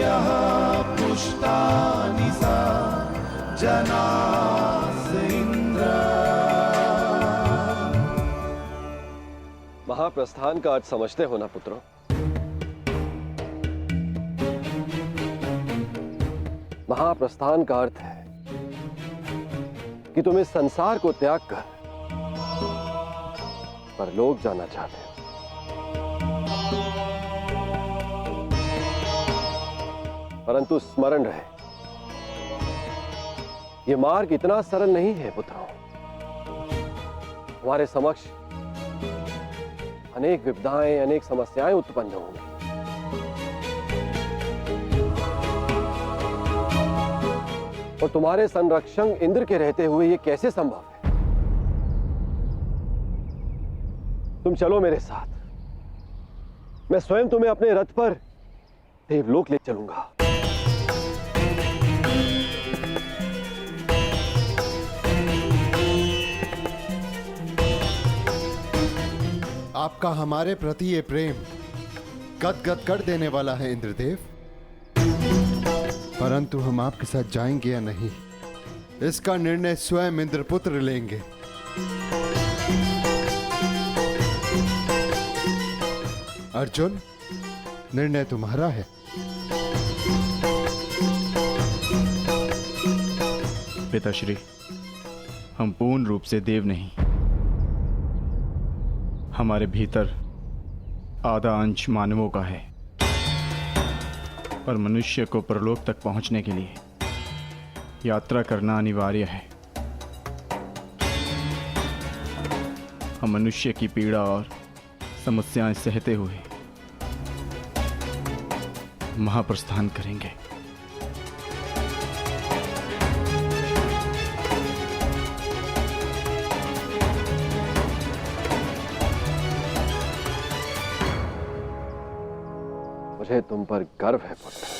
यः पुष्टानि सा जनास इंद्र। महाप्रस्थान का अर्थ समझते हो ना पुत्रों? महाप्रस्थान का अर्थ है कि तुम इस संसार को त्याग कर परलोक जाना चाहते हो। परंतु स्मरण रहे, यह मार्ग इतना सरल नहीं है पुत्रों। हमारे समक्ष अनेक विपदाएं, अनेक समस्याएं उत्पन्न होंगी। और तुम्हारे संरक्षक इंद्र के रहते हुए यह कैसे संभव है? तुम चलो मेरे साथ, मैं स्वयं तुम्हें अपने रथ पर देवलोक ले चलूंगा। आपका हमारे प्रति ये प्रेम गदगद कर देने वाला है इंद्रदेव, परंतु हम आपके साथ जाएंगे या नहीं, इसका निर्णय स्वयं इंद्रपुत्र लेंगे। अर्जुन, निर्णय तुम्हारा है। पिताश्री, हम पूर्ण रूप से देव नहीं, हमारे भीतर आधा अंश मानवों का है, और मनुष्य को परलोक तक पहुंचने के लिए यात्रा करना अनिवार्य है। हम मनुष्य की पीड़ा और समस्याएं सहते हुए महाप्रस्थान करेंगे। मुझे तुम पर गर्व है पुत्र।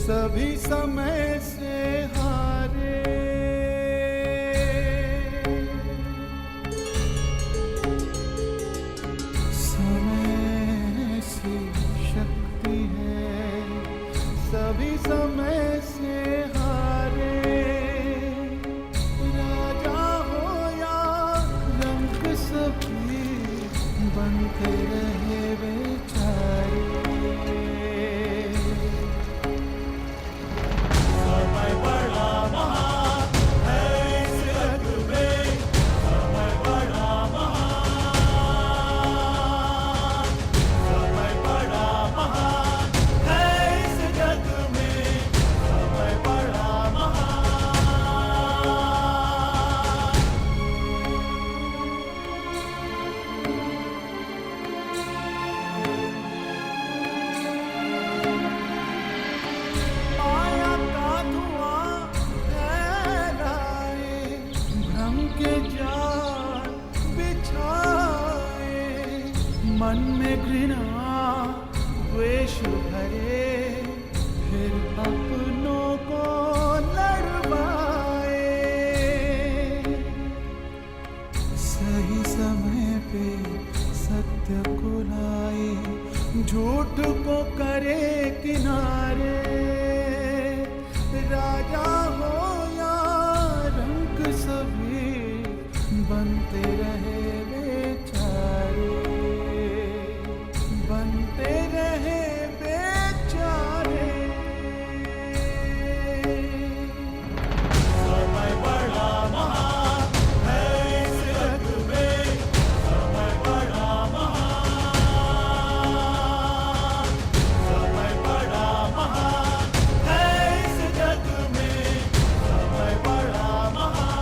सभी समय से हारे, समय से शक्ति है, सभी समय से हारे। राजा हो या रंग सभी बनते रहे बेचारे। मन में घृणा द्वेष भरे, फिर अपनों को लड़वाए। सही समय पे सत्य को लाए, झूठ को करे किनारे। राजा हो या रंक सभी बनते रहे बेचारे, बनते रहे बेचारे। समय बड़ा महान है इस जग में, समय बड़ा महान, समय बड़ा महान है इस जग में, समय बड़ा महान।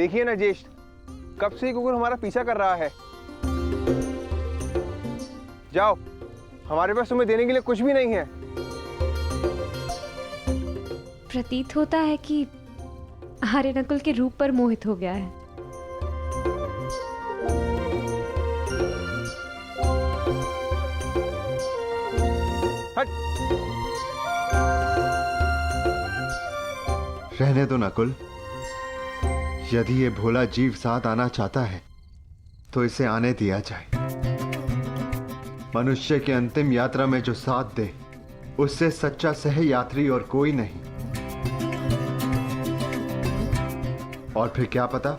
देखिए ना ज्येष्ठ, कब से ये कुकुर हमारा पीछा कर रहा है। जाओ, हमारे पास तुम्हें देने के लिए कुछ भी नहीं है। प्रतीत होता है कि आर्य नकुल के रूप पर मोहित हो गया है। हट। रहने दो नकुल। यदि ये भोला जीव साथ आना चाहता है तो इसे आने दिया जाए। मनुष्य की अंतिम यात्रा में जो साथ दे उससे सच्चा सह यात्री और कोई नहीं। और फिर क्या पता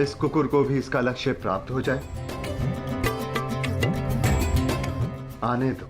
इस कुकुर को भी इसका लक्ष्य प्राप्त हो जाए। आने दो।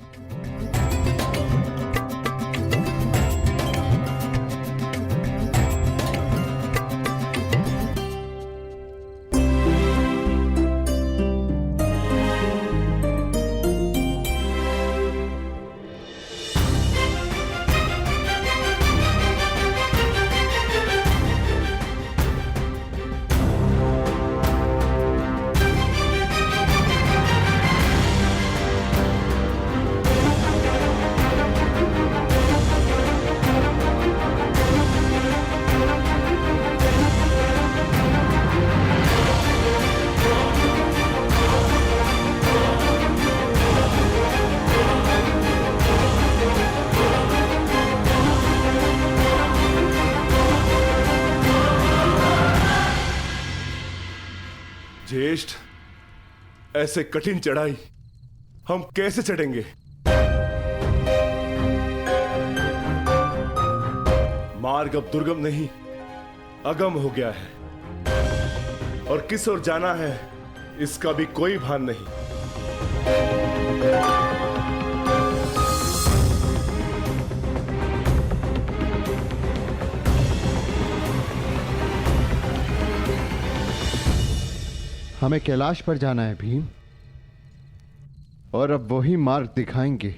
ज्येष्ठ, ऐसे कठिन चढ़ाई हम कैसे चढ़ेंगे? मार्ग अब दुर्गम नहीं, अगम हो गया है और किस ओर जाना है इसका भी कोई भान नहीं। हमें कैलाश पर जाना है भीम, और अब वही मार्ग दिखाएंगे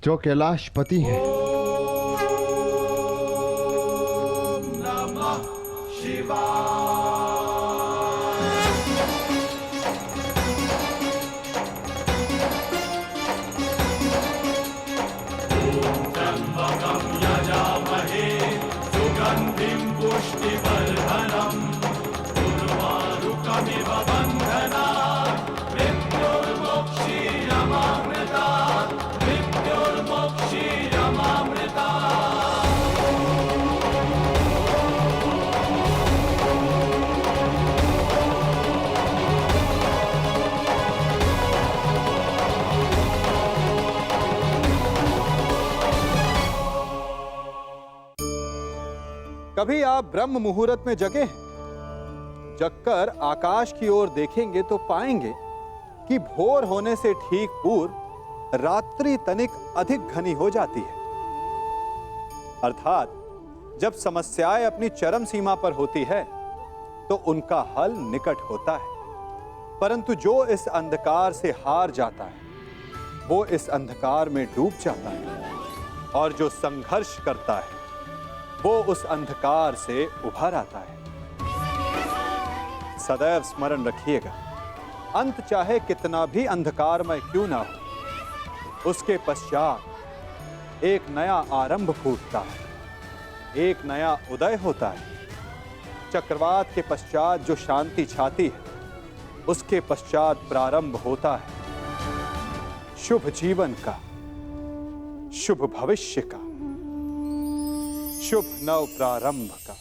जो कैलाशपति हैं। कभी आप ब्रह्म मुहूर्त में जगे हैं? जगकर आकाश की ओर देखेंगे तो पाएंगे कि भोर होने से ठीक पूर्व रात्रि तनिक अधिक घनी हो जाती है। अर्थात जब समस्याएं अपनी चरम सीमा पर होती है तो उनका हल निकट होता है, परंतु जो इस अंधकार से हार जाता है वो इस अंधकार में डूब जाता है, और जो संघर्ष करता है वो उस अंधकार से उभर आता है। सदैव स्मरण रखिएगा, अंत चाहे कितना भी अंधकारमय क्यों ना हो, उसके पश्चात एक नया आरंभ फूटता है, एक नया उदय होता है। चक्रवात के पश्चात जो शांति छाती है उसके पश्चात प्रारंभ होता है शुभ जीवन का, शुभ भविष्य का, शुभ नव प्रारंभ का।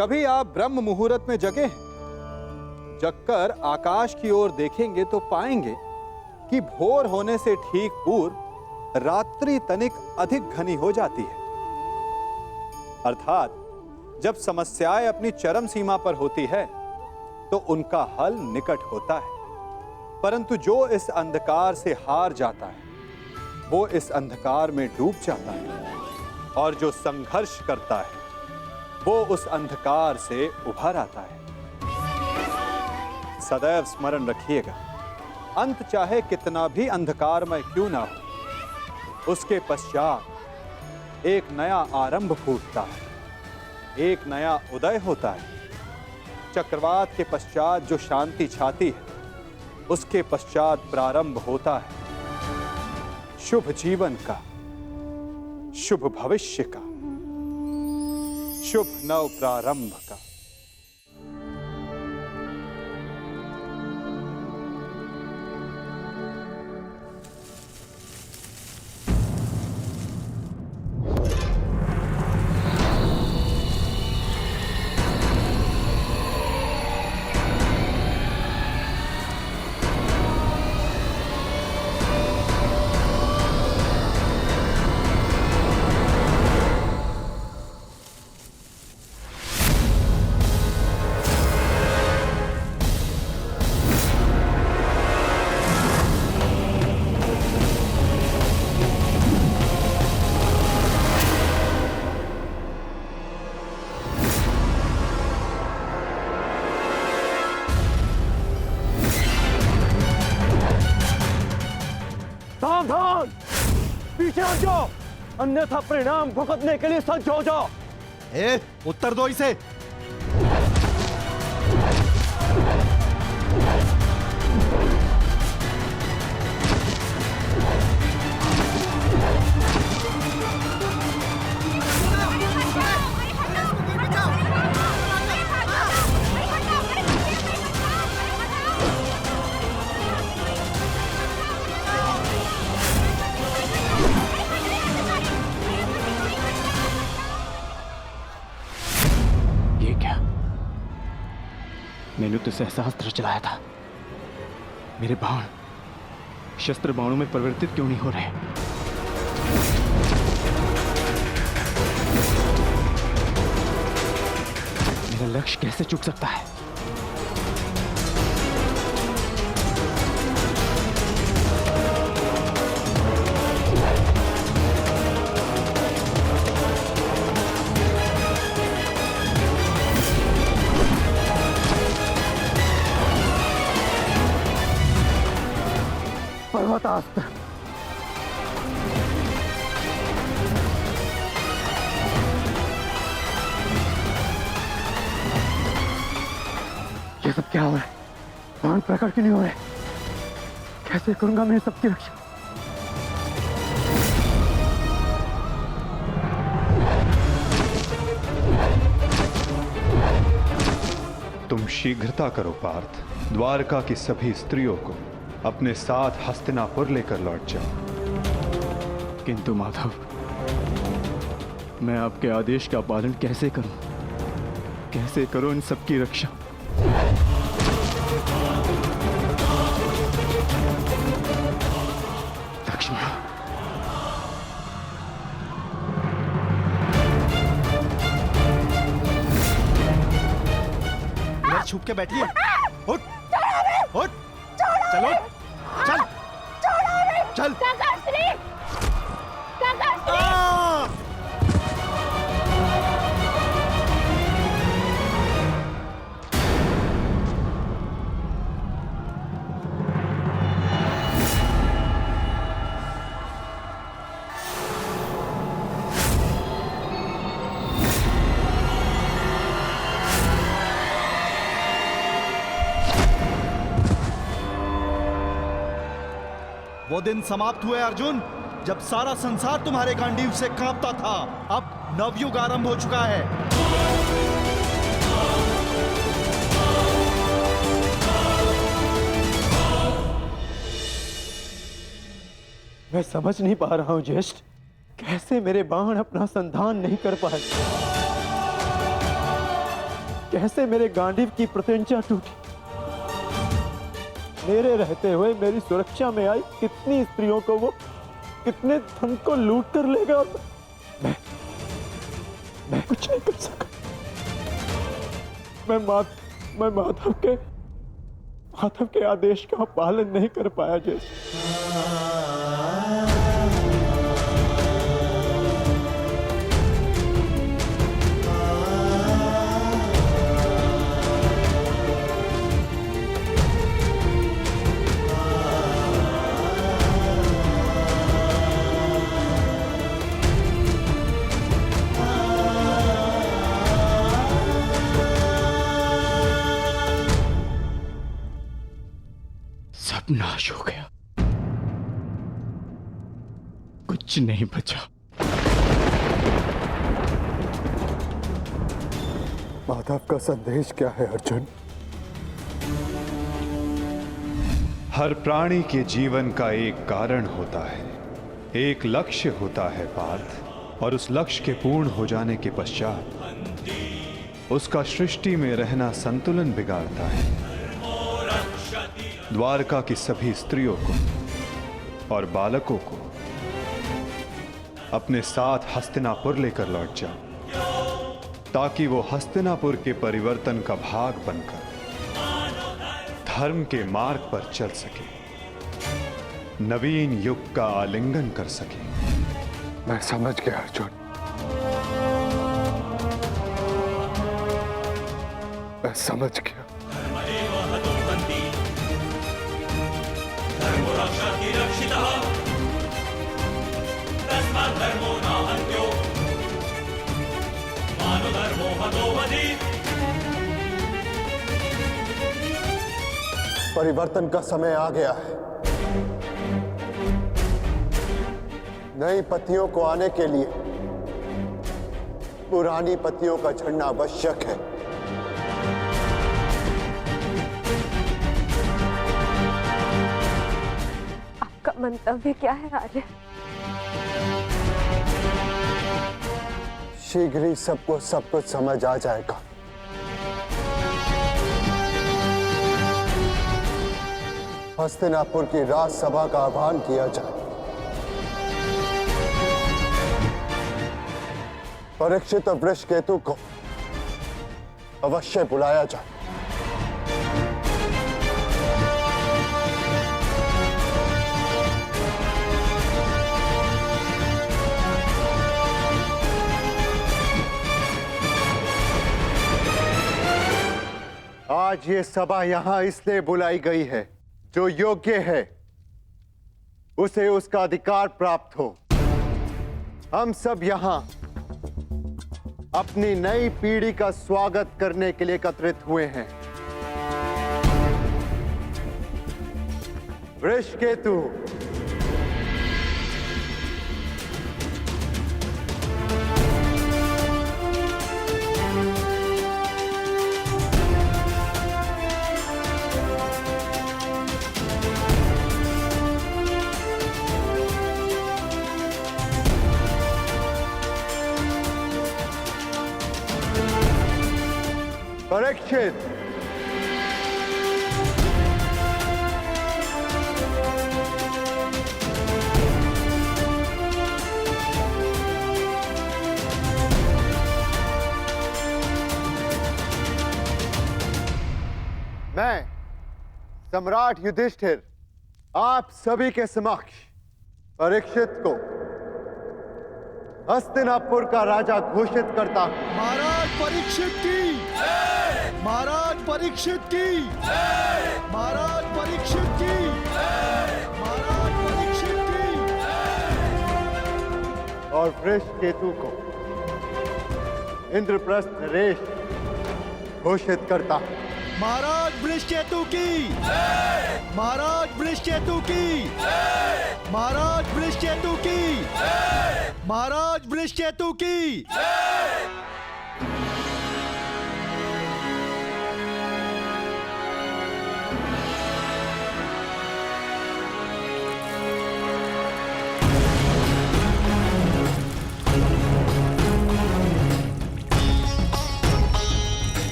कभी आप ब्रह्म मुहूर्त में जगे हैं? जगकर आकाश की ओर देखेंगे तो पाएंगे कि भोर होने से ठीक पूर्व रात्रि तनिक अधिक घनी हो जाती है। अर्थात जब समस्याएं अपनी चरम सीमा पर होती है तो उनका हल निकट होता है, परंतु जो इस अंधकार से हार जाता है वो इस अंधकार में डूब जाता है, और जो संघर्ष करता है वो उस अंधकार से उभर आता है। सदैव स्मरण रखिएगा, अंत चाहे कितना भी अंधकारमय क्यों ना हो, उसके पश्चात एक नया आरंभ फूटता है, एक नया उदय होता है। चक्रवात के पश्चात जो शांति छाती है, उसके पश्चात प्रारंभ होता है शुभ जीवन का, शुभ भविष्य का, शुभ नव प्रारंभ का। सावधान, पीछे हट जाओ, अन्यथा परिणाम भुगतने के लिए सज्ज हो जाओ। उत्तर दो इसे। मैंने तो सहस्त्र चलाया था, मेरे बाण शस्त्र बाणों में परिवर्तित क्यों नहीं हो रहे? मेरा लक्ष्य कैसे चूक सकता है? पर्वतास्त्र, ये सब क्या हो रहा है? बाण प्रकट क्यों नहीं हो रहे? कैसे करूंगा मैं सबकी रक्षा? तुम शीघ्रता करो पार्थ, द्वारका की सभी स्त्रियों को अपने साथ हस्तिनापुर लेकर लौट जाओ। किंतु माधव, मैं आपके आदेश का पालन कैसे करूं? कैसे करूं इन सबकी रक्षा? लक्ष्मण, इधर छुप के बैठिए। उठ, उठ, चलो, चल, चल। वो दिन समाप्त हुए अर्जुन, जब सारा संसार तुम्हारे गांडीव से कांपता था। अब नवयुग आरंभ हो चुका है। मैं समझ नहीं पा रहा हूं ज्येष्ठ, कैसे मेरे बाण अपना संधान नहीं कर पाए। कैसे मेरे गांडीव की प्रतिज्ञा टूटी। मेरे रहते हुए मेरी सुरक्षा में आई कितनी स्त्रियों को वो कितने धन को लूट कर ले गया। मैं कुछ नहीं कर सका। मैं माधव के आदेश का पालन नहीं कर पाया। जैसे सब नाश हो गया, कुछ नहीं बचा। माधव का संदेश क्या है अर्जुन? हर प्राणी के जीवन का एक कारण होता है, एक लक्ष्य होता है पार्थ, और उस लक्ष्य के पूर्ण हो जाने के पश्चात उसका सृष्टि में रहना संतुलन बिगाड़ता है। द्वारका की सभी स्त्रियों को और बालकों को अपने साथ हस्तिनापुर लेकर लौट जाओ, ताकि वो हस्तिनापुर के परिवर्तन का भाग बनकर धर्म के मार्ग पर चल सके, नवीन युग का आलिंगन कर सके। मैं समझ गया अर्जुन, मैं समझ गया। परिवर्तन का समय आ गया है। नई पत्तियों को आने के लिए पुरानी पत्तियों का झड़ना आवश्यक है। आपका मंतव्य क्या है आर्य? शीघ्र ही सबको सब कुछ समझ आ जाएगा। हस्तिनापुर की राजसभा का आह्वान किया जाए। परीक्षित और वृषकेतु को अवश्य बुलाया जाए। आज ये सभा यहां इसलिए बुलाई गई है, जो योग्य है उसे उसका अधिकार प्राप्त हो। हम सब यहां अपनी नई पीढ़ी का स्वागत करने के लिए एकत्रित हुए हैं। वृषकेतु, परीक्षित, मैं सम्राट युधिष्ठिर आप सभी के समक्ष परीक्षित को हस्तिनापुर का राजा घोषित करता हूं। महाराज परीक्षित की, महाराज परीक्षित की, महाराज परीक्षित की, महाराज परीक्षित की। और वृषकेतु को इंद्रप्रस्थ नरेश घोषित करता हूं। महाराज वृषकेतु की, महाराज वृषकेतु की, महाराज वृषकेतु की, महाराज वृषकेतु की।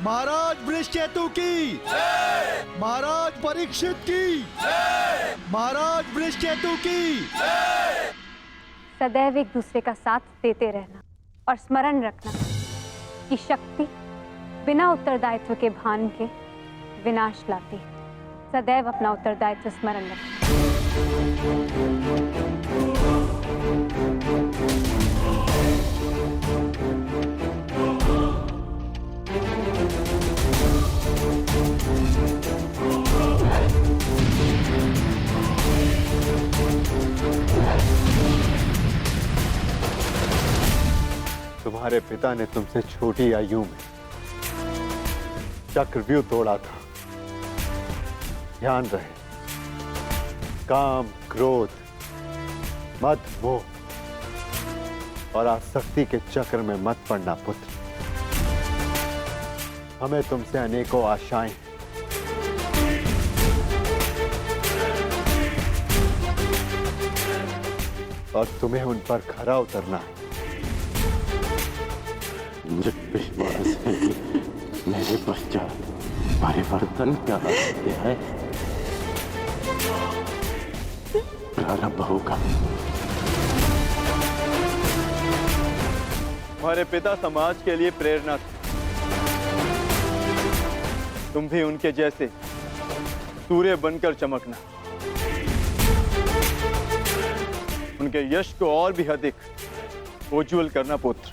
महाराज वृषकेतु की, महाराज परीक्षित की, महाराज वृषकेतु की। सदैव एक दूसरे का साथ देते रहना और स्मरण रखना कि शक्ति बिना उत्तरदायित्व के भान के विनाश लाती है। सदैव अपना उत्तरदायित्व स्मरण रखना। तुम्हारे पिता ने तुमसे छोटी आयु में चक्रव्यूह तोड़ा था। ध्यान रहे, काम, क्रोध, मद, मोह और आसक्ति के चक्र में मत पड़ना पुत्र। हमें तुमसे अनेकों आशाएं हैं। और तुम्हें उन पर खरा उतरना है। मुझे विश्वास है कि मेरे पश्चात परिवर्तन का है प्रारंभ होगा। हमारे पिता समाज के लिए प्रेरणा थे। तुम भी उनके जैसे सूर्य बनकर चमकना, उनके यश को और भी अधिक उज्ज्वल करना पुत्र।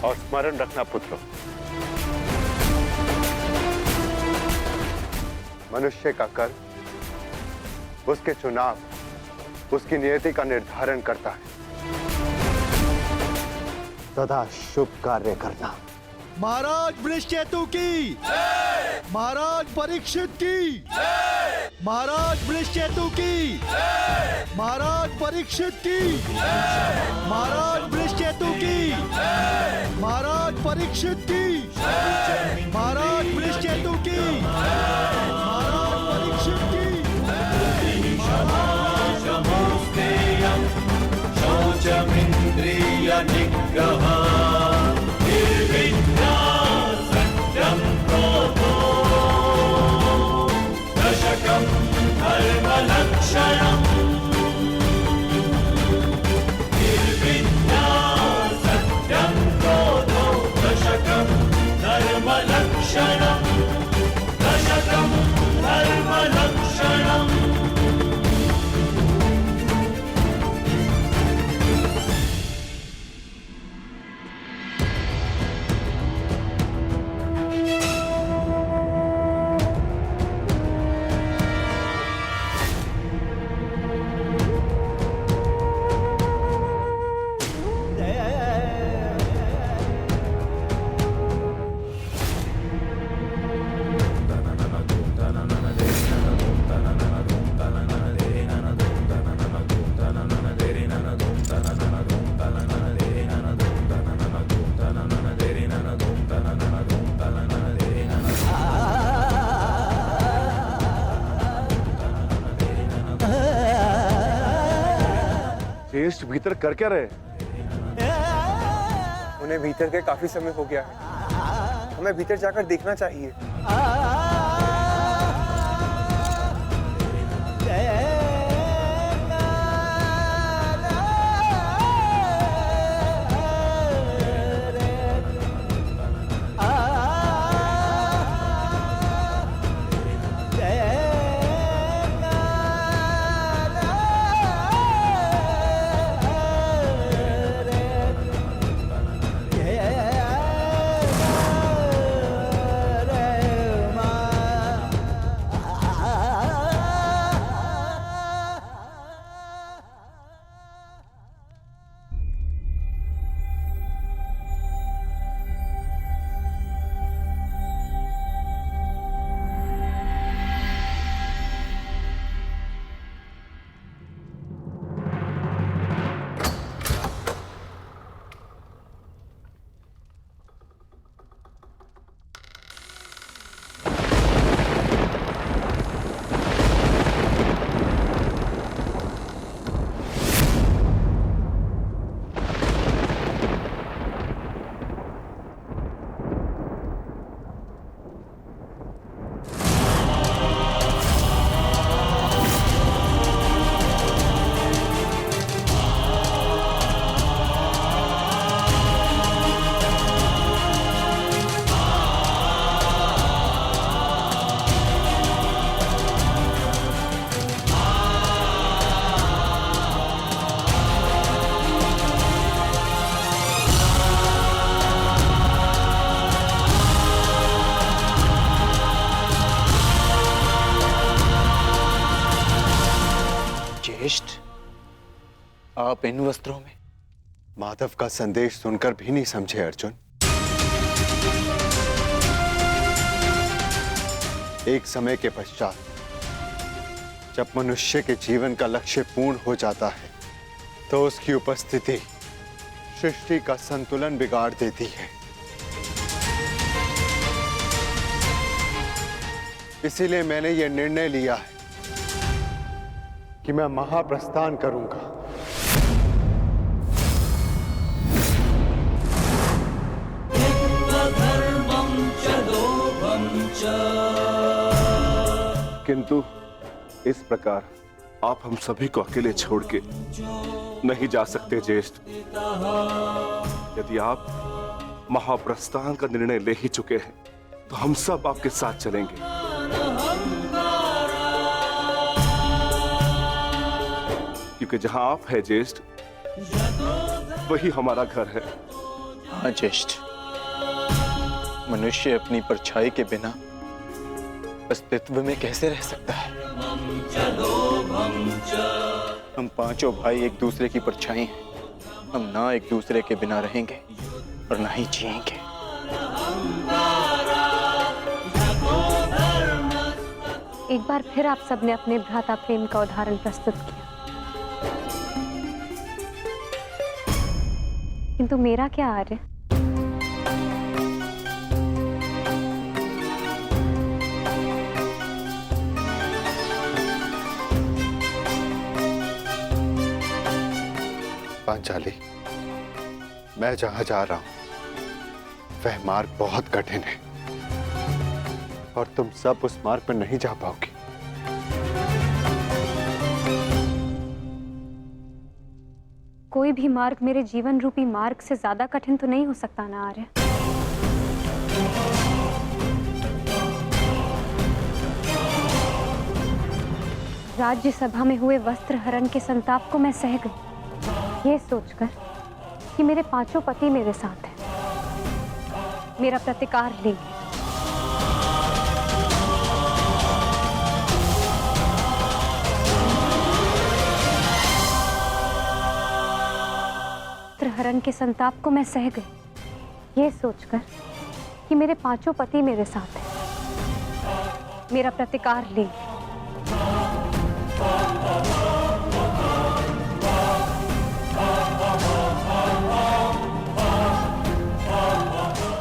और स्मरण रखना पुत्र, मनुष्य का कर्म उसके चुनाव, उसकी नियति का निर्धारण करता है। सदा शुभ कार्य करना। महाराज वृषकेतु की, महाराज परीक्षित की, महाराज वृषकेतु की, महाराज परीक्षित की, महाराज वृषकेतु की, महाराज परीक्षित की, महाराज वृषकेतु की, महाराज परीक्षित की। शौचमिंद्रिय निग्रह दशकं धर्मलक्षणम् निर्विद्या सत्यं क्रोधो दशकं धर्मलक्षणम् दशकं धर्मलक्षणम्। टेस्ट भीतर कर क्या रहे? उन्हें भीतर के काफी समय हो गया है। हमें भीतर जाकर देखना चाहिए। आप इन वस्त्रों में? माधव का संदेश सुनकर भी नहीं समझे अर्जुन। एक समय के पश्चात जब मनुष्य के जीवन का लक्ष्य पूर्ण हो जाता है तो उसकी उपस्थिति सृष्टि का संतुलन बिगाड़ देती है। इसीलिए मैंने यह निर्णय लिया है कि मैं महाप्रस्थान करूंगा। किंतु इस प्रकार आप हम सभी को अकेले छोड़ के नहीं जा सकते ज्येष्ठ। यदि आप महाप्रस्थान का निर्णय ले ही चुके हैं तो हम सब आपके साथ चलेंगे। क्योंकि जहां आप है ज्येष्ठ, वही हमारा घर है। हाँ ज्येष्ठ, मनुष्य अपनी परछाई के बिना अस्तित्व में कैसे रह सकता है? हम पांचों भाई एक दूसरे की परछाई हैं। हम ना एक दूसरे के बिना रहेंगे और ना ही जिएंगे। एक बार फिर आप सबने अपने भ्राता प्रेम का उदाहरण प्रस्तुत किया, किंतु मेरा क्या आर्य? पांचाली, मैं जहां जा रहा हूं वह मार्ग बहुत कठिन है और तुम सब उस मार्ग पर नहीं जा पाओगे। कोई भी मार्ग मेरे जीवन रूपी मार्ग से ज्यादा कठिन तो नहीं हो सकता ना आर्य? राज्यसभा में हुए वस्त्र हरण के संताप को मैं सह गई, ये सोचकर कि मेरे पांचों पति मेरे साथ हैं, मेरा प्रतिकार लेंगे। हरण के संताप को मैं सह गई, ये सोचकर कि मेरे पांचों पति मेरे साथ हैं, मेरा प्रतिकार लेंगे।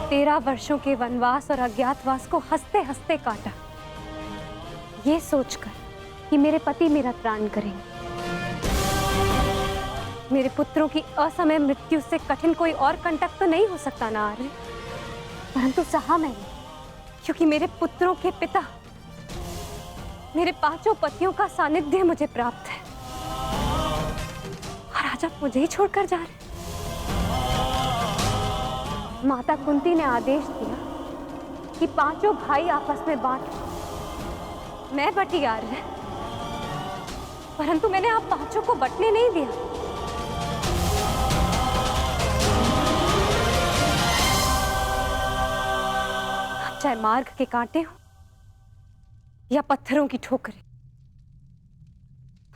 13 वर्षों के वनवास और अज्ञातवास को हंसते हंसते काटा, ये सोचकर कि मेरे पति मेरा त्राण करेंगे। मेरे पुत्रों की असमय मृत्यु से कठिन कोई और कंटक तो नहीं हो सकता ना आर्य, परंतु सहा मैंने, क्योंकि मेरे पुत्रों के पिता, मेरे पांचों पतियों का सानिध्य मुझे प्राप्त है, और आज आप मुझे ही छोड़कर जा रहे। माता कुंती ने आदेश दिया कि पांचों भाई आपस में बांट, मैं बटी आर्य, परंतु मैंने आप पांचों को बटने नहीं दिया। चाहे मार्ग के कांटे हो या पत्थरों की ठोकरें,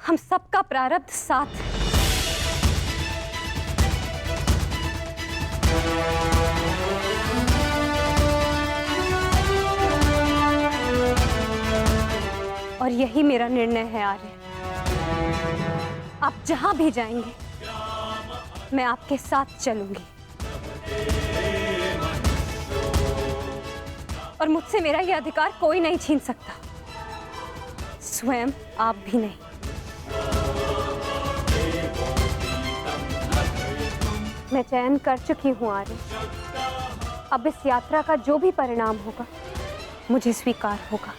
हम सबका प्रारब्ध साथ है। और यही मेरा निर्णय है आर्य, आप जहां भी जाएंगे मैं आपके साथ चलूंगी, और मुझसे मेरा यह अधिकार कोई नहीं छीन सकता, स्वयं आप भी नहीं। मैं चयन कर चुकी हूं आर्य, अब इस यात्रा का जो भी परिणाम होगा मुझे स्वीकार होगा।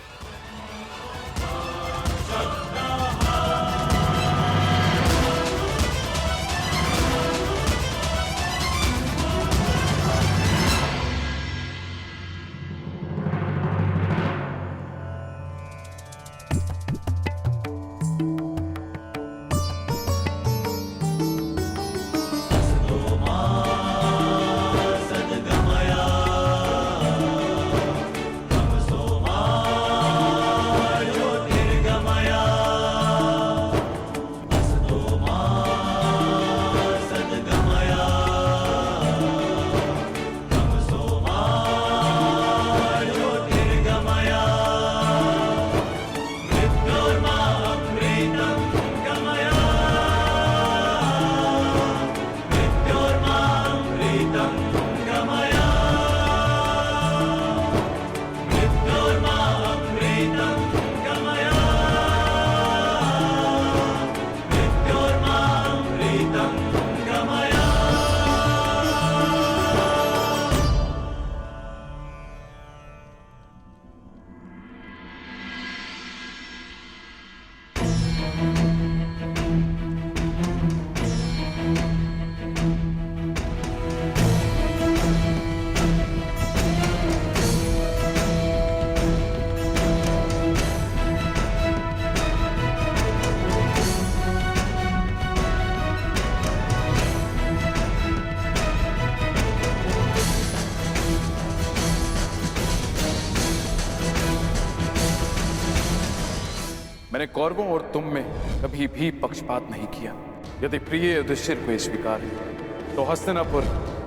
मैंने कौरवों और तुम में कभी भी पक्षपात नहीं किया। यदि प्रिय युधिष्ठिर को ये स्वीकार है तो हस्तिनापुर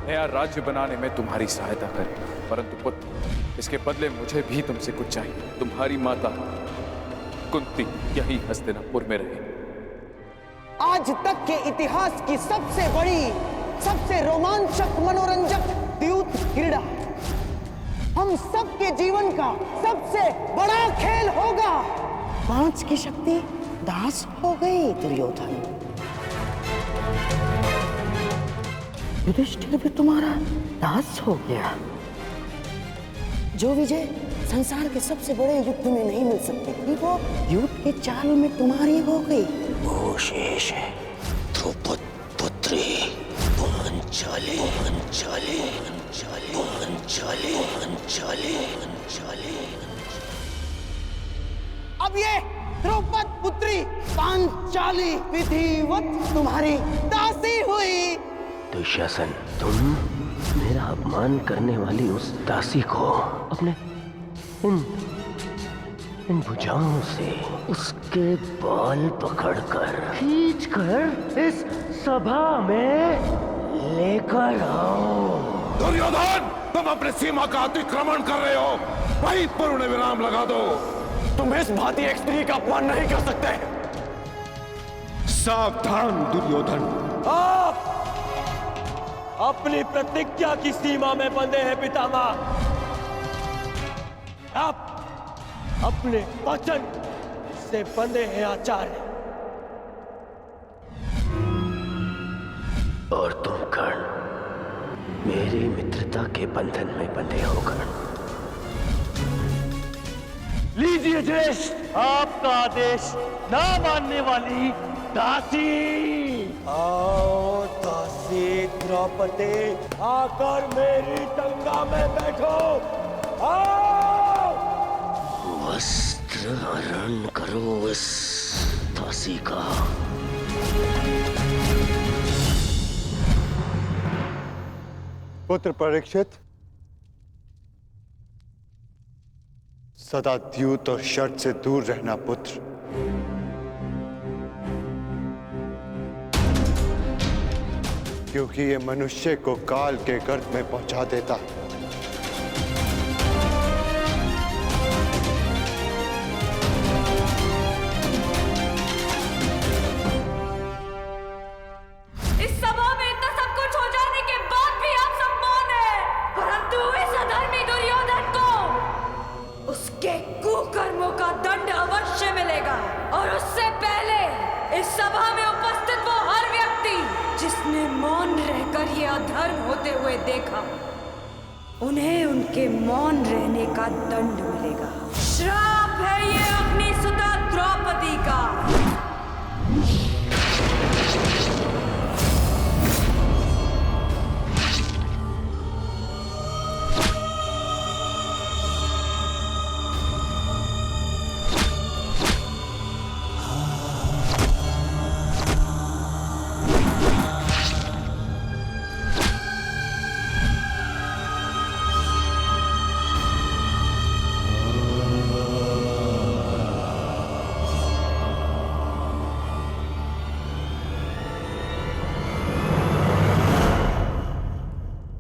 नया राज्य बनाने में तुम्हारी सहायता करे। परंतु पुत्र, इसके बदले मुझे भी तुमसे कुछ चाहिए। तुम्हारी माता कुंती यही हस्तिनापुर में रहे। आज तक के इतिहास की सबसे बड़ी, सबसे रोमांचक, मनोरंजक द्यूत क्रीड़ा हम सबके जीवन का सबसे बड़ा खेल होगा। 5 की शक्ति दास हो गई दुर्योधन। युधिष्ठिर भी तुम्हारा दास हो गया। जो विजय संसार के सबसे बड़े युद्ध में नहीं मिल सकती थी, वो युद्ध के चाल में तुम्हारी हो गई। वो शेष है द्रौपद पुत्री पांचाली। अब ये द्रौपद पुत्री पांचाली विधिवत तुम्हारी दासी हुई। दुशासन, तुम मेरा अपमान करने वाली उस दासी को अपने इन भुजाओं से उसके बाल पकड़कर खींचकर इस सभा में लेकर आओ। दुर्योधन, तुम अपनी सीमा का अतिक्रमण कर रहे हो। वहीं पूर्ण विराम लगा दो। तुम इस भांति एक स्त्री का अपमान नहीं कर सकते। सावधान दुर्योधन, आप अपनी प्रतिज्ञा की सीमा में बंधे हैं पितामह। आप अपने वचन से बंधे हैं आचार्य। और तुम कर्ण, मेरी मित्रता के बंधन में बंधे हो कर्ण। लीजिए ज्येष्ठ आपका आदेश ना मानने वाली दासी। आओ दासी द्रौपदी, आकर मेरी टंगा में बैठो। आओ। वस्त्र हरण करो इस दासी का। पुत्र परीक्षित, सदा द्यूत और शर्त से दूर रहना पुत्र। क्योंकि ये मनुष्य को काल के गर्त में पहुंचा देता है। इस सभा में इतना सब कुछ हो जाने के बाद भी आप सब मौन हैं। परंतु इस अधर्मी दुर्योधन को उसके कुकर्मों का दंड अवश्य मिलेगा। और उससे पहले इस सभा में उपस्थित वो हर व्यक्ति जिसने मौन रहकर ये अधर्म होते हुए देखा, उन्हें उनके मौन रहने का दंड मिलेगा। श्राप है ये अपनी सुता द्रौपदी का।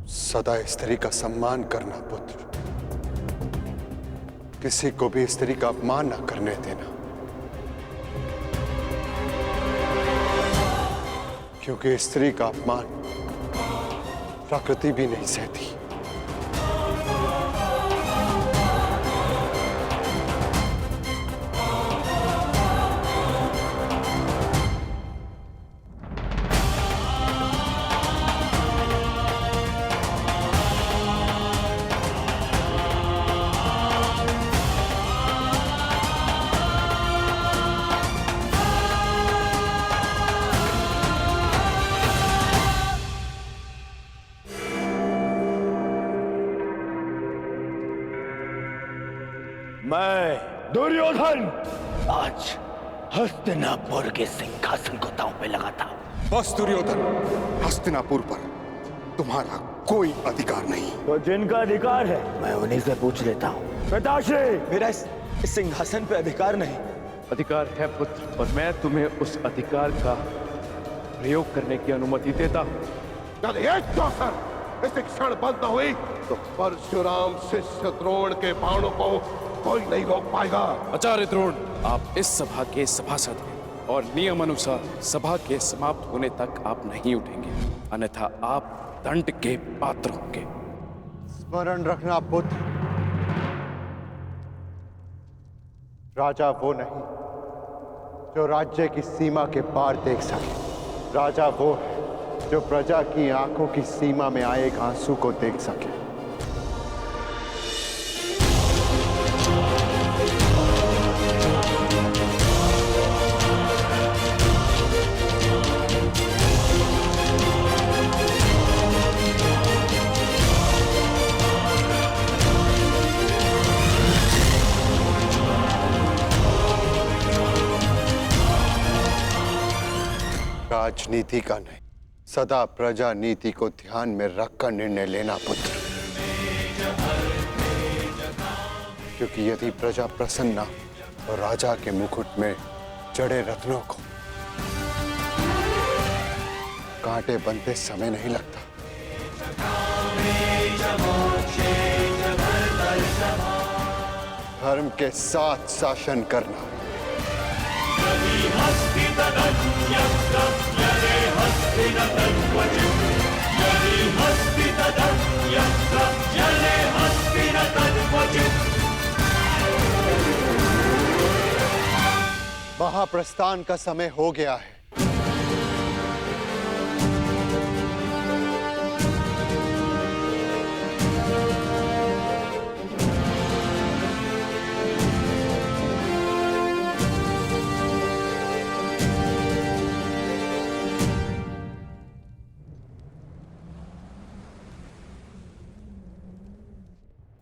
सदा स्त्री का सम्मान करना पुत्र। किसी को भी स्त्री का अपमान न करने देना, क्योंकि स्त्री का अपमान प्रकृति भी नहीं सहती। मैं दुर्योधन आज हस्तिनापुर के सिंहासन को दांव पे लगाता हूं। बस दुर्योधन, हस्तिनापुर पर तुम्हारा कोई अधिकार नहीं। तो जिनका अधिकार है मैं उन्हीं से पूछ लेता हूं। पिताश्री, मेरा इस सिंहासन पे अधिकार नहीं। अधिकार है पुत्र, और मैं तुम्हें उस अधिकार का प्रयोग करने की अनुमति देता हूं। यदि एक चौसर इस क्षण बंद न हुई तो परशुराम शिष्य द्रोण के बाणों को कोई नहीं रोक पाएगा। आचार्य द्रोण, आप इस सभा के सभासद हैं और नियम अनुसार सभा के समाप्त होने तक आप नहीं उठेंगे, अन्यथा आप दंड के पात्र होंगे। स्मरण रखना पुत्र, राजा वो नहीं जो राज्य की सीमा के पार देख सके। राजा वो है जो प्रजा की आंखों की सीमा में आए एक आंसू को देख सके। राजनीति का नहीं, सदा प्रजा नीति को ध्यान में रखकर निर्णय लेना पुत्र, क्योंकि यदि प्रजा प्रसन्न तो राजा के मुकुट में जड़े रत्नों को कांटे बनते समय नहीं लगता। धर्म के साथ शासन करना, महाप्रस्थान का समय हो गया है।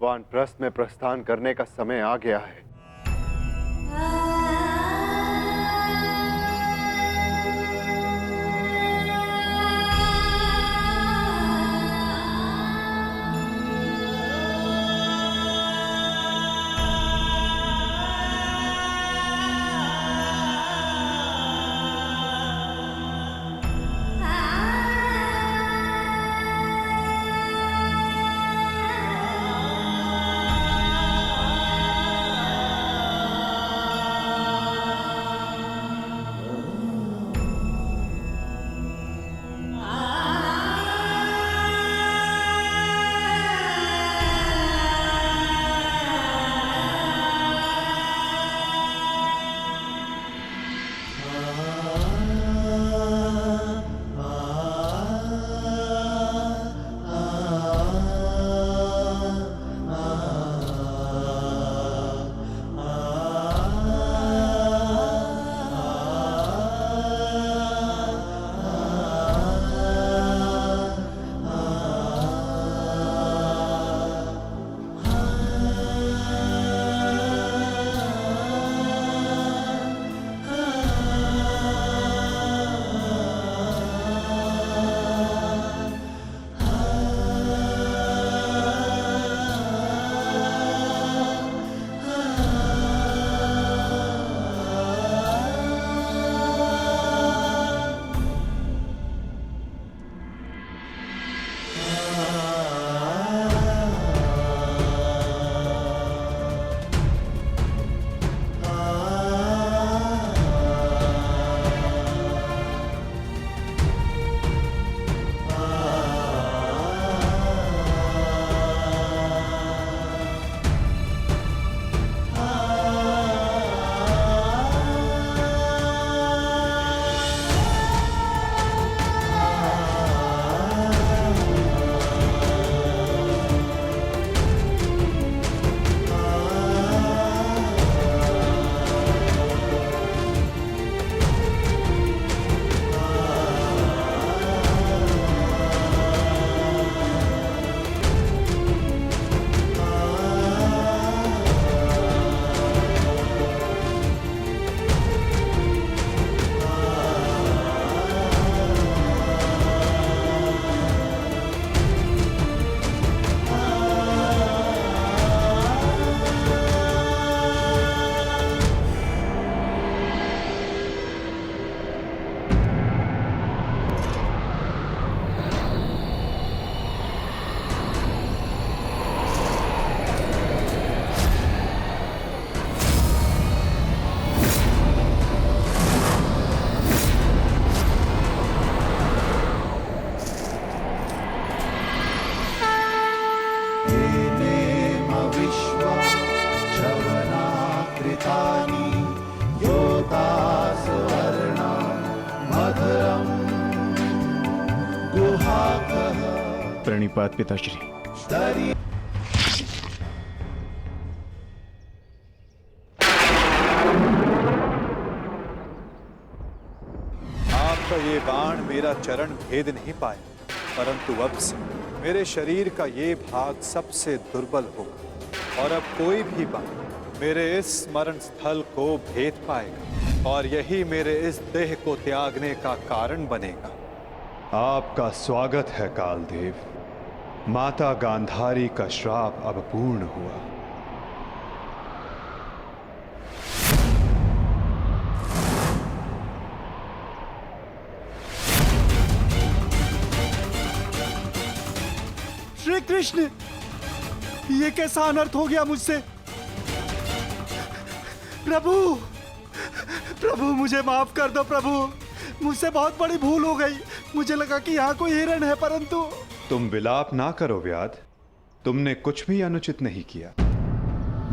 वानप्रस्थ में प्रस्थान करने का समय आ गया है। प्रणिपात पिताश्री। आपका ये बाण मेरा चरण भेद नहीं पाया, परंतु अब से मेरे शरीर का ये भाग सबसे दुर्बल होगा और अब कोई भी बाण मेरे इस स्मरण स्थल को भेद पाएगा और यही मेरे इस देह को त्यागने का कारण बनेगा। आपका स्वागत है कालदेव। माता गांधारी का श्राप अब पूर्ण हुआ। श्री कृष्ण, ये कैसा अनर्थ हो गया मुझसे? प्रभु, प्रभु मुझे माफ कर दो प्रभु, मुझसे बहुत बड़ी भूल हो गई। मुझे लगा कि यहाँ कोई हिरण है, परंतु। तुम विलाप ना करो व्याध, तुमने कुछ भी अनुचित नहीं किया।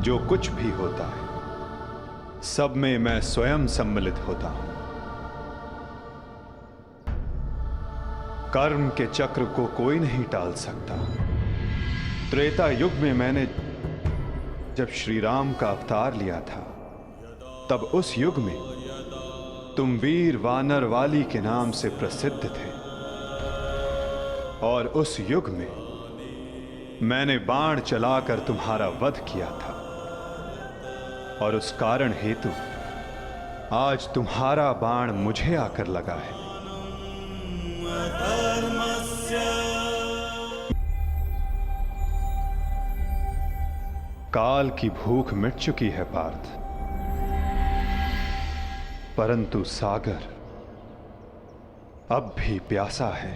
जो कुछ भी होता है सब में मैं स्वयं सम्मिलित होता हूं। कर्म के चक्र को कोई नहीं टाल सकता। त्रेता युग में मैंने जब श्री राम का अवतार लिया था, तब उस युग में तुम वीर वानर वाली के नाम से प्रसिद्ध थे और उस युग में मैंने बाण चलाकर तुम्हारा वध किया था और उस कारण हेतु आज तुम्हारा बाण मुझे आकर लगा है। काल की भूख मिट चुकी है पार्थ, परंतु सागर अब भी प्यासा है।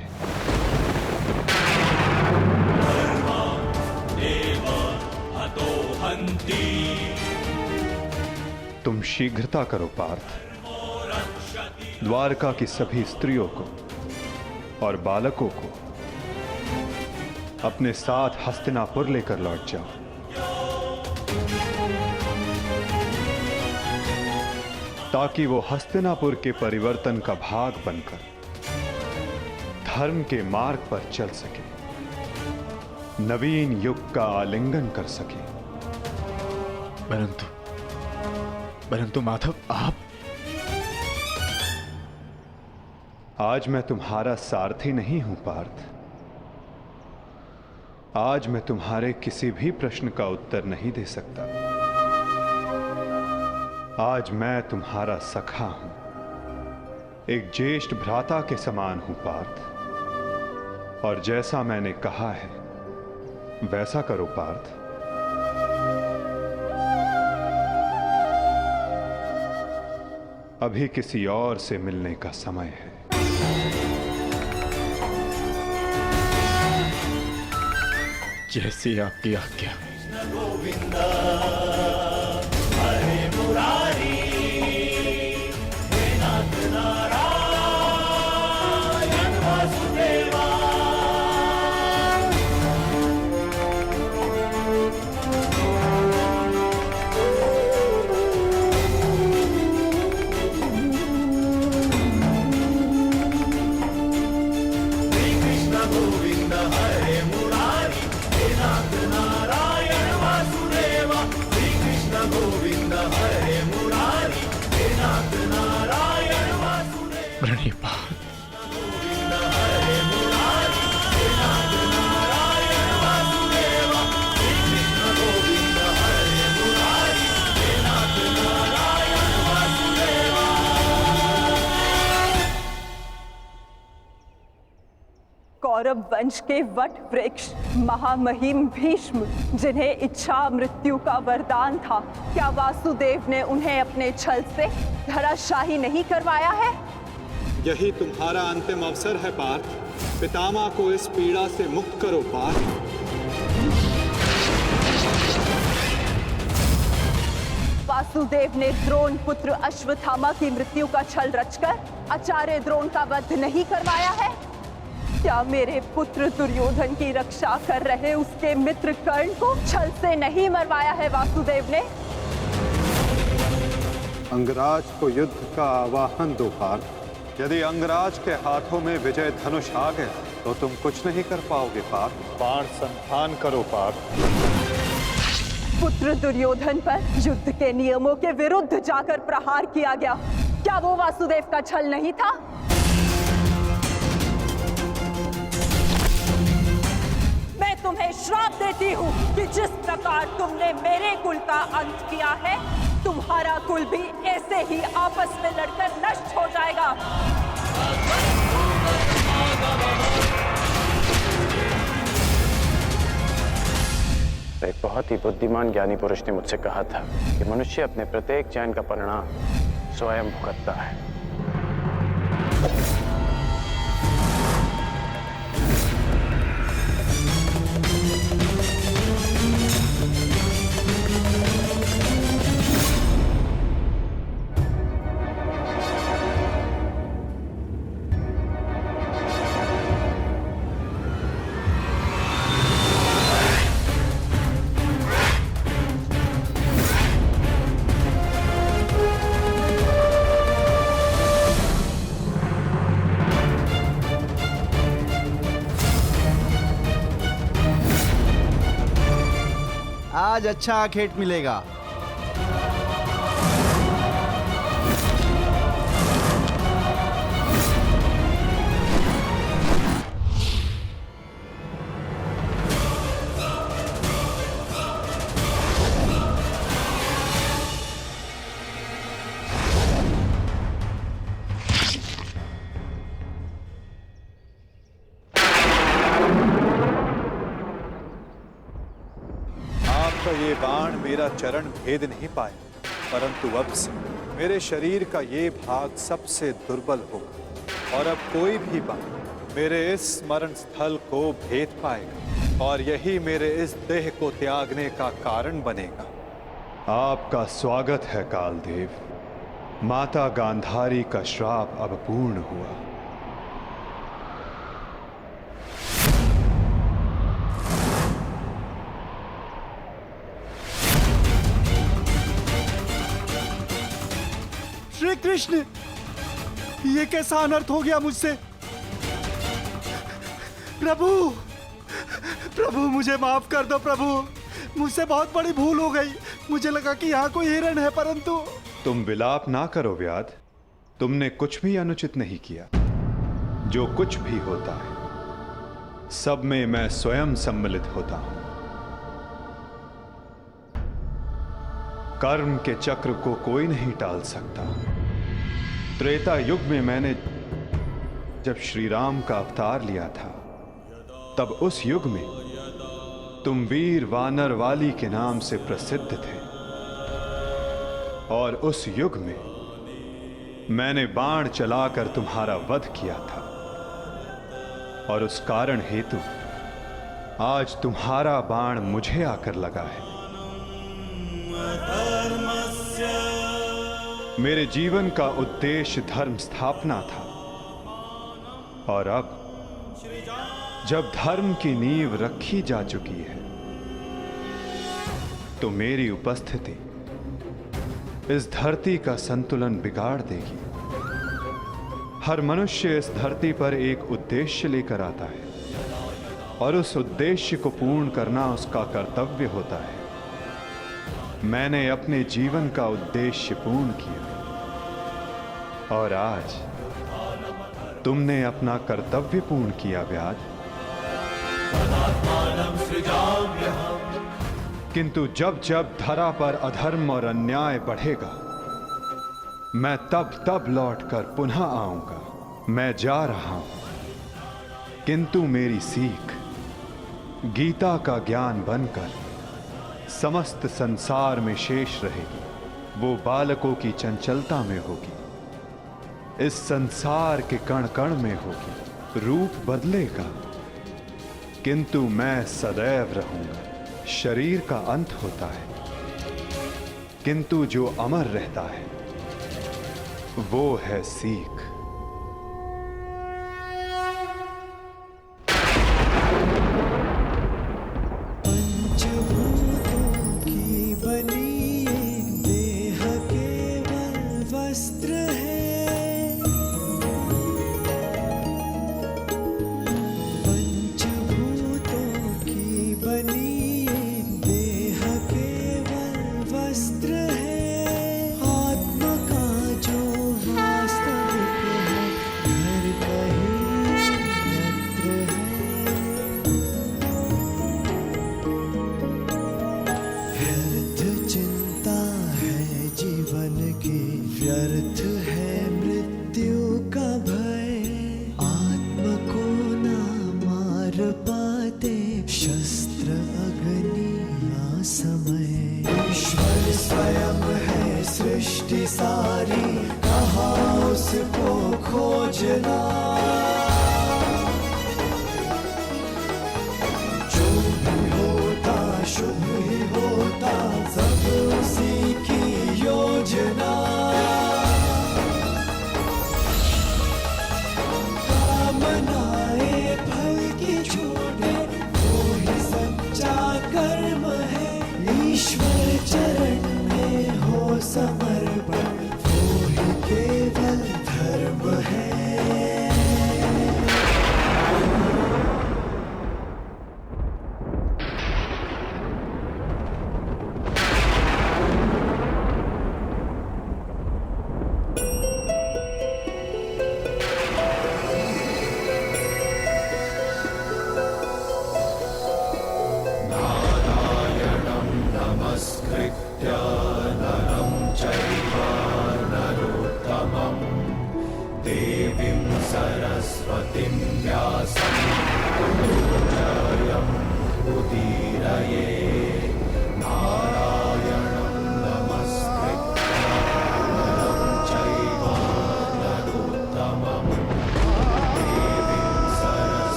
तुम शीघ्रता करो पार्थ। द्वारका की सभी स्त्रियों को और बालकों को अपने साथ हस्तिनापुर लेकर लौट जाओ। ताकि वो हस्तिनापुर के परिवर्तन का भाग बनकर धर्म के मार्ग पर चल सके, नवीन युग का आलिंगन कर सके। परंतु माधव, आप। आज मैं तुम्हारा सारथी नहीं हूं पार्थ। आज मैं तुम्हारे किसी भी प्रश्न का उत्तर नहीं दे सकता। आज मैं तुम्हारा सखा हूं, एक ज्येष्ठ भ्राता के समान हूं पार्थ। और जैसा मैंने कहा है वैसा करो पार्थ। अभी किसी और से मिलने का समय है। जैसी आपकी आज्ञा। कौरव वंश के वट वृक्ष महामहिम भीष्म, जिन्हें इच्छा मृत्यु का वरदान था, क्या वासुदेव ने उन्हें अपने छल से धराशाही नहीं करवाया है? यही तुम्हारा अंतिम अवसर है पार्थ। पितामह को इस पीड़ा से मुक्त करो पार्थ। वासुदेव ने द्रोण पुत्र अश्वत्थामा की मृत्यु का छल रचकर आचार्य द्रोण का वध नहीं करवाया है? क्या मेरे पुत्र दुर्योधन की रक्षा कर रहे उसके मित्र कर्ण को छल से नहीं मरवाया है वासुदेव ने? अंगराज को युद्ध का आवाहन दो पार्थ। यदि अंगराज के हाथों में विजय धनुष आ गया तो तुम कुछ नहीं कर पाओगे पार्थ। बाण संधान करो पार्थ। पुत्र दुर्योधन पर युद्ध के नियमों के विरुद्ध जाकर प्रहार किया गया, क्या वो वासुदेव का छल नहीं था? मैं तुम्हें श्राप देती हूँ कि जिस प्रकार तुमने मेरे कुल का अंत किया है, तुम्हारा कुल भी ऐसे ही आपस में लड़कर नष्ट हो जाएगा। एक बहुत ही बुद्धिमान ज्ञानी पुरुष ने मुझसे कहा था कि मनुष्य अपने प्रत्येक चयन का परिणाम स्वयं भुगतता है। आज अच्छा आखेट मिलेगा। ये बाण मेरा चरण भेद नहीं पाया, परंतु अब से मेरे शरीर का ये भाग सबसे दुर्बल होगा और अब कोई भी बाण मेरे इस स्मरण स्थल को भेद पाएगा और यही मेरे इस देह को त्यागने का कारण बनेगा। आपका स्वागत है कालदेव। माता गांधारी का श्राप अब पूर्ण हुआ। श्री कृष्ण, ये कैसा अनर्थ हो गया मुझसे? प्रभु, प्रभु मुझे माफ कर दो प्रभु, मुझसे बहुत बड़ी भूल हो गई। मुझे लगा कि यहाँ कोई हिरण है, परंतु। तुम विलाप ना करो व्याध, तुमने कुछ भी अनुचित नहीं किया। जो कुछ भी होता है सब में मैं स्वयं सम्मिलित होता हूं। कर्म के चक्र को कोई नहीं टाल सकता। त्रेता युग में मैंने जब श्री राम का अवतार लिया था, तब उस युग में तुम वीर वानर वाली के नाम से प्रसिद्ध थे और उस युग में मैंने बाण चलाकर तुम्हारा वध किया था और उस कारण हेतु आज तुम्हारा बाण मुझे आकर लगा है। मेरे जीवन का उद्देश्य धर्म स्थापना था और अब जब धर्म की नींव रखी जा चुकी है तो मेरी उपस्थिति इस धरती का संतुलन बिगाड़ देगी। हर मनुष्य इस धरती पर एक उद्देश्य लेकर आता है और उस उद्देश्य को पूर्ण करना उसका कर्तव्य होता है। मैंने अपने जीवन का उद्देश्य पूर्ण किया और आज तुमने अपना कर्तव्य पूर्ण किया व्याध। किंतु जब जब धरा पर अधर्म और अन्याय बढ़ेगा, मैं तब तब लौटकर पुनः आऊंगा। मैं जा रहा हूं, किंतु मेरी सीख गीता का ज्ञान बनकर समस्त संसार में शेष रहेगी। वो बालकों की चंचलता में होगी, इस संसार के कण कण में होगी। रूप बदलेगा किंतु मैं सदैव रहूंगा। शरीर का अंत होता है किंतु जो अमर रहता है वो है सीख। कर पाते शस्त्र अग्नि समय। ईश्वर स्वयं है सृष्टि सारी, कहाँ उसको खोजना। जो भी होता शुभ ही होता, सब उसी की योजना। कामनाएं फल की छूटे, वो ही सच्चा कर्म है। ईश्वर चरण में हो समर्पण, वो ही केवल धर्म है।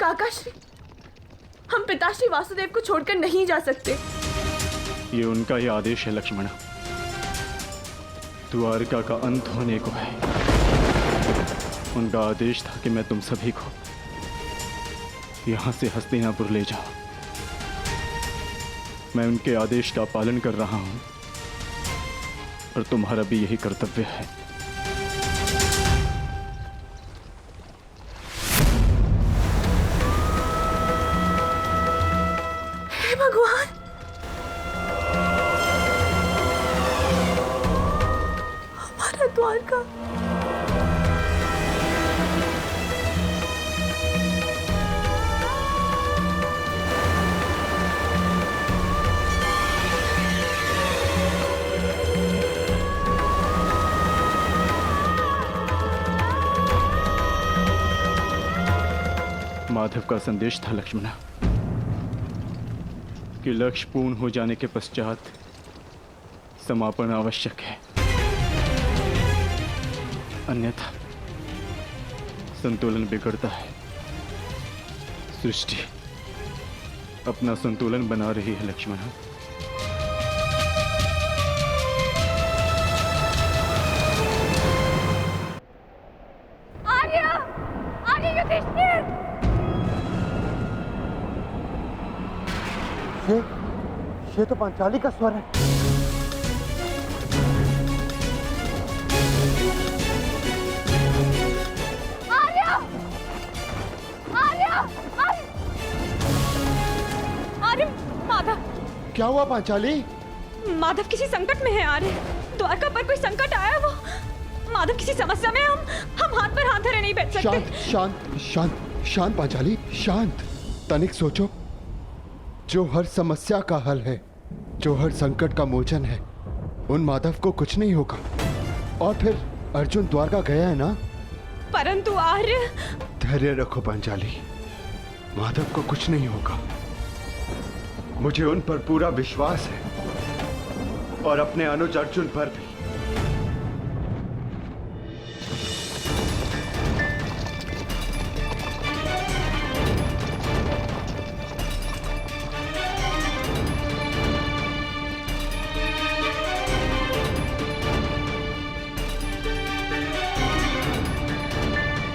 काकाश्री, हम पिताश्री वासुदेव को छोड़कर नहीं जा सकते। ये उनका ही आदेश है लक्ष्मणा। द्वारका का अंत होने को है। उनका आदेश था कि मैं तुम सभी को यहां से हस्तिनापुर ले जाऊं। मैं उनके आदेश का पालन कर रहा हूं और तुम्हारा भी यही कर्तव्य है। भगवान, हमारा द्वारका। माधव का संदेश था लक्ष्मणा कि लक्ष्य पूर्ण हो जाने के पश्चात समापन आवश्यक है, अन्यथा संतुलन बिगड़ता है। सृष्टि अपना संतुलन बना रही है लक्ष्मणा। आर्य! आर्य युधिष्ठिर! ये तो पांचाली का स्वर है। आर्य! आर्य! आर्य! माधव! क्या हुआ पांचाली? माधव किसी संकट में है आर्य। द्वारका पर कोई संकट आया, वो माधव किसी समस्या में। हम हाथ पर हाथ धरे नहीं बैठ सकते। शांत शांत शांत शांत पांचाली, शांत। तनिक सोचो, जो हर समस्या का हल है, जो हर संकट का मोचन है, उन माधव को कुछ नहीं होगा। और फिर अर्जुन द्वारका गया है ना? परंतु आर्य धैर्य रखो पांचाली, माधव को कुछ नहीं होगा। मुझे उन पर पूरा विश्वास है और अपने अनुज अर्जुन पर भी।